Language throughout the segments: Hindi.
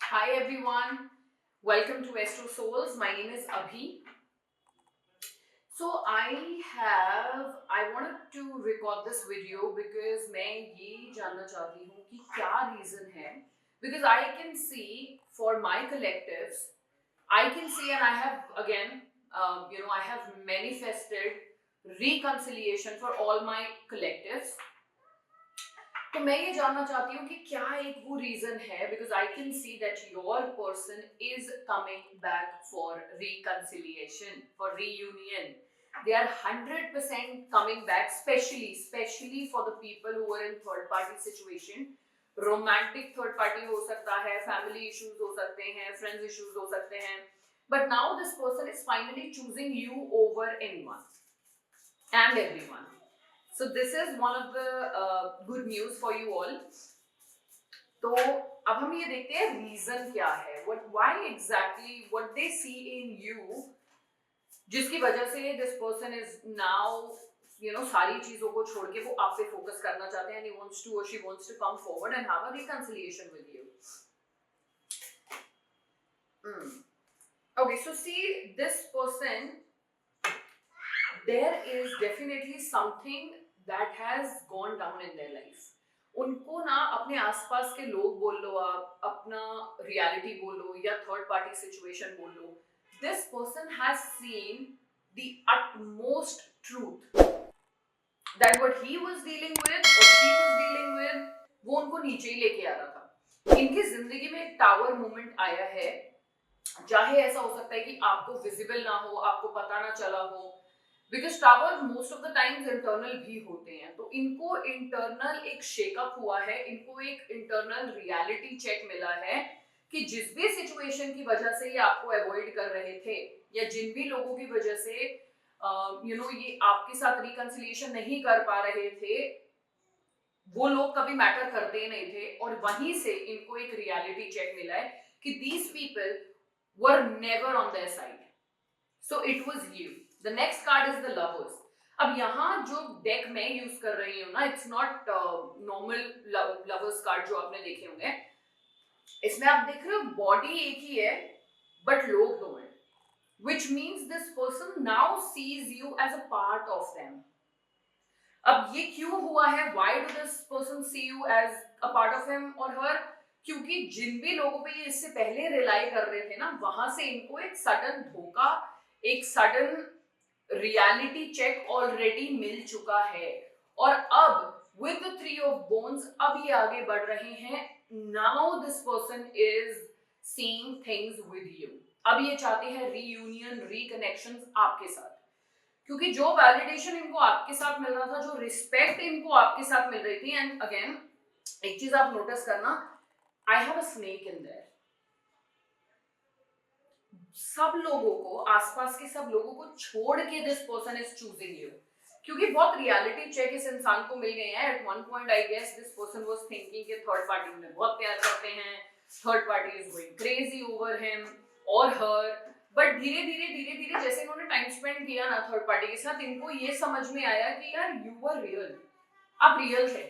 Hi everyone, welcome to Astro Souls. My name is Abhi. So I wanted to record this video because मैं ये जानना चाहती हूँ कि क्या reason है, because I can see for my collectives, I can see and I have again I have manifested reconciliation for all my collectives. तो मैं ये जानना चाहती हूँ कि क्या एक वो रीजन है, because I can see that your person is coming back for reconciliation, for reunion. They are 100% coming back, especially for the people who are in third party situation. Romantic third party हो सकता है, family issues हो सकते हैं, friends issues हो सकते हैं, but now this person is finally choosing you over anyone and everyone. So this is one of the good news for you all. तो अब हम ये देखते हैं रीजन क्या है, why exactly what they see in you, जिसकी वजह से this person is now सारी चीजों को छोड़ के वो आप पे फोकस करना चाहते हैं, and he wants to or she wants to come forward and have a reconciliation with you. Okay, so see this person, there is definitely something that has gone down in their life. उनको ना अपने आसपास के लोग बोल लो, आप अपना रियलिटी बोल लो या थर्ड पार्टी सिचुएशन बोल लो, this person has seen the utmost truth that what he was dealing with or she was dealing with, वो उनको नीचे ही लेके आ रहा था. इनकी जिंदगी में एक टावर मोमेंट आया है, चाहे ऐसा हो सकता है कि आपको विजिबल ना हो, आपको पता ना चला हो, because tower most of the times internal भी होते हैं. तो इनको इंटरनल एक शेकअप हुआ है, इनको एक इंटरनल रियलिटी चेक मिला है कि जिस भी सिचुएशन की वजह से ये आपको अवॉइड कर रहे थे या जिन भी लोगों की वजह से ये आपके साथ रिकंसिलिएशन नहीं कर पा रहे थे, वो लोग कभी मैटर करते ही नहीं थे. और वहीं से इनको एक रियलिटी चेक मिला है कि these people were never on their side, so it was you. The next card is the lovers. अब यहाँ जो डेक मैं यूज कर रही हूँ ना, it's not normal lovers card जो आपने देखे होंगे. इसमें आप देख रहे हो बॉडी एक ही है बट लोग दो हैं, which means this person now sees you as a part of them. अब ये क्यों हुआ है? Why do this person see you as a part of him or her? क्योंकि जिन भी लोगों पे ये इससे पहले रिलाई कर रहे थे ना, वहां से इनको एक सडन धोखा, एक सडन रियलिटी चेक ऑलरेडी मिल चुका है. और अब विद द 3 ऑफ बोन्स अब ये आगे बढ़ रहे हैं. Now this person is seeing things with you. अब ये चाहते हैं रीयूनियन, रिकनेक्शंस आपके साथ, क्योंकि जो वैलिडेशन इनको आपके साथ मिल रहा था, जो रिस्पेक्ट इनको आपके साथ मिल रही थी. एंड अगेन एक चीज आप नोटिस करना, I have a snake in their. सब लोगों को, आसपास के सब लोगों को छोड़ के this person is choosing you, क्योंकि बहुत रियलिटी चेक इस इंसान को मिल गए हैं. At one point I guess this person was thinking कि थर्ड पार्टी में बहुत प्यार करते हैं, third party is going crazy over him और हर. बट धीरे धीरे जैसे इन्होंने टाइम स्पेंड किया ना थर्ड पार्टी के साथ, इनको ये समझ में आया कि यार यू वर रियल, आप रियल थे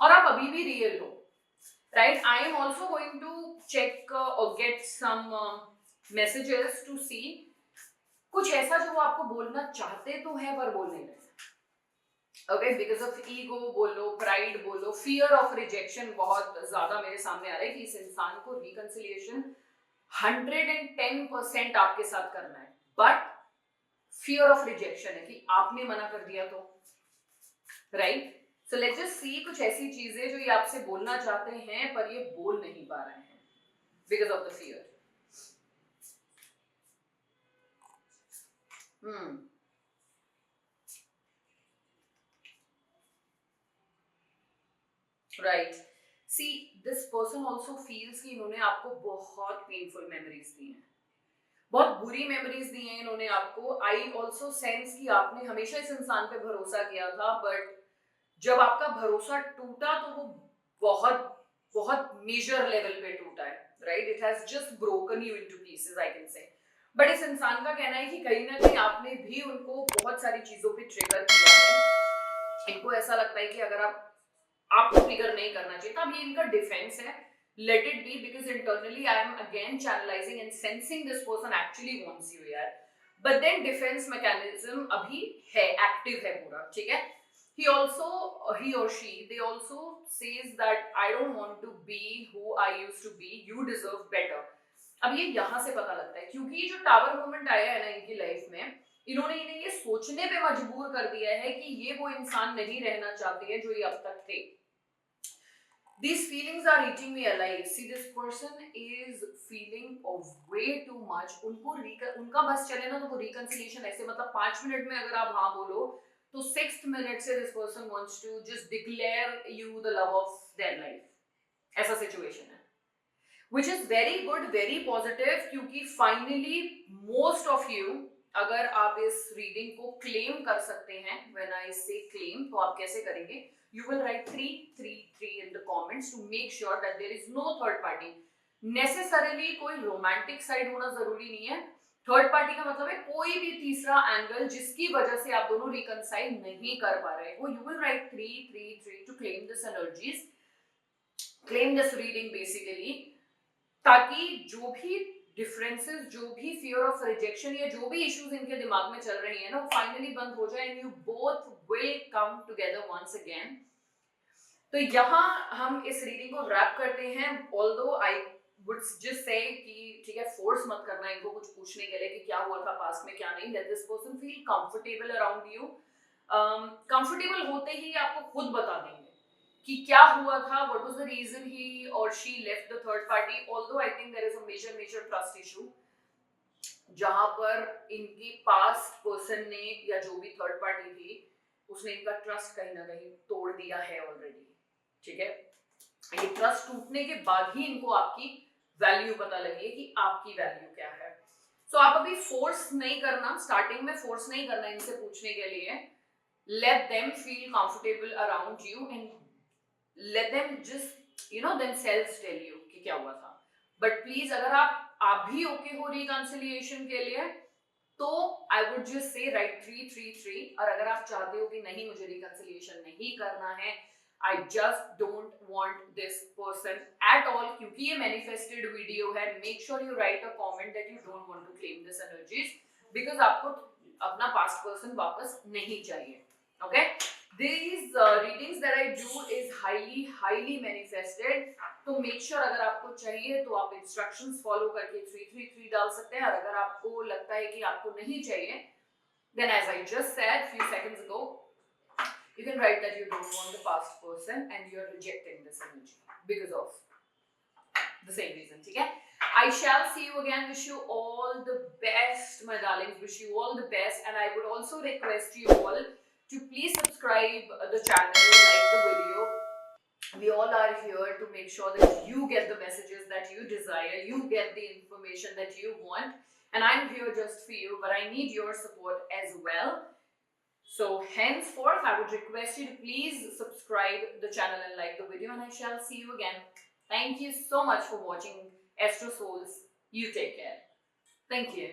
और आप अभी भी रियल हो, right. I am also going to check और get some messages to see कुछ ऐसा जो वो आपको बोलना चाहते तो है पर बोल नहीं रहे. ओके, बिकॉज ऑफ ईगो बोलो, प्राइड बोलो, फियर ऑफ रिजेक्शन बहुत ज्यादा मेरे सामने आ रहा है कि इस इंसान को रिकंसिलिएशन 110% आपके साथ करना है, बट फियर ऑफ रिजेक्शन है कि आपने मना कर दिया तो, right. So let's just see कुछ ऐसी चीजें जो ये आपसे बोलना चाहते हैं पर ये बोल नहीं पा रहे हैं because of the fear. Right. See, this person also feels कि इन्होंने आपको बहुत पेनफुल मेमोरीज दी हैं, बहुत बुरी मेमोरीज दी हैं इन्होंने आपको. आई ऑल्सो सेंस कि आपने हमेशा इस इंसान पे भरोसा किया था, बट जब आपका भरोसा टूटा तो वो बहुत बहुत मेजर लेवल पे टूटा है, right. It has just broken you into pieces, I can say. But इस इंसान का कहना है कि कहीं ना कहीं आपने भी उनको बहुत सारी चीजों पे ट्रिगर किया है. इनको ऐसा लगता है कि अगर आपको ट्रिगर नहीं करना चाहिए था. अब ये इनका डिफेंस है let it be, because internally I am again channelizing and sensing this person actually wants you यार, but then defense mechanism अभी है, active है पूरा, ठीक है. He or she, they also says that I don't want to be who I used to be, you deserve better. अब ये यहाँ से पता लगता है, क्योंकि जो टावर मोमेंट आया है ना इनकी लाइफ में, इन्होंने इन्हें ये सोचने पे मजबूर कर दिया है कि ये वो इंसान नहीं रहना चाहते हैं जो ये अब तक थे. These feelings are eating me alive. See, this person is feeling of way too much. उनका बस चले ना तो वो reconciliation ऐसे, मतलब 5 मिनट में अगर आप हाँ बोलो तो 6th minute से this person wants to just declare you the love of their life. ऐसा situation है. Which is very good, very positive, क्योंकि finally most of you, अगर आप इस reading को claim कर सकते हैं, when I say claim तो आप कैसे करेंगे? You will write 333 in the comments to make sure that there is no third party. Necessarily कोई romantic side होना जरूरी नहीं है. थर्ड पार्टी का मतलब है कोई भी तीसरा एंगल जिसकी वजह से आप दोनों रिकंसाइल नहीं कर पा रहे हो. You will write 333 to claim this energies, claim this reading basically, ताकि जो भी डिफरेंसेस, जो भी फियर ऑफ रिजेक्शन या जो भी इश्यूज इनके दिमाग में चल रही है ना, वो फाइनली बंद हो जाए and you both will come together once again. तो यहाँ हम इस रीडिंग को रैप करते हैं. Although I would just say कि ठीक है, फोर्स मत करना इनको कुछ पूछने के लिए कि क्या हुआ था पास्ट में क्या नहीं. Let this person feel comfortable around you. Comfortable होते ही आपको खुद बता देंगे कि क्या हुआ था, what was the reason he or she left the third party. Although I think there is a major trust issue, जहां पर इनकी पास्ट पर्सन ने या जो भी थर्ड पार्टी थी उसने इनका ट्रस्ट कहीं ना कहीं तोड़ दिया है ऑलरेडी. ठीक है, ये ट्रस्ट टूटने के बाद ही इनको आपकी वैल्यू पता लगी है कि आपकी वैल्यू क्या है. सो आप अभी फोर्स नहीं करना, स्टार्टिंग में फोर्स नहीं करना इनसे पूछने के लिए. Let them feel comfortable around you and let them just themselves tell you कि क्या हुआ था. But please, अगर आप भी okay हो reconciliation के लिए तो I would just say write 333. और अगर आप चाहते हो कि नहीं मुझे reconciliation नहीं करना है, I just don't want this person at all, क्योंकि ये manifested video है, make sure you write a comment that you don't want to claim this energies, because आपको अपना past person वापस नहीं चाहिए. Okay? These readings that I do is highly manifested. तो make sure अगर आपको चाहिए तो आप instructions follow करके 333 डाल सकते हैं. और अगर आपको लगता है कि आपको नहीं चाहिए, then as I just said few seconds ago, you can write that you don't want the past person and you are rejecting this energy because of the same reason. ठीक है? I shall see you again. Wish you all the best, my darlings. Wish you all the best, and I would also request you all to please subscribe the channel, like the video. We all are here to make sure that you get the messages that you desire, you get the information that you want, and I'm here just for you, but I need your support as well. So henceforth, I would request you to please subscribe the channel and like the video, and I shall see you again. Thank you so much for watching Astro Souls. You take care. Thank you.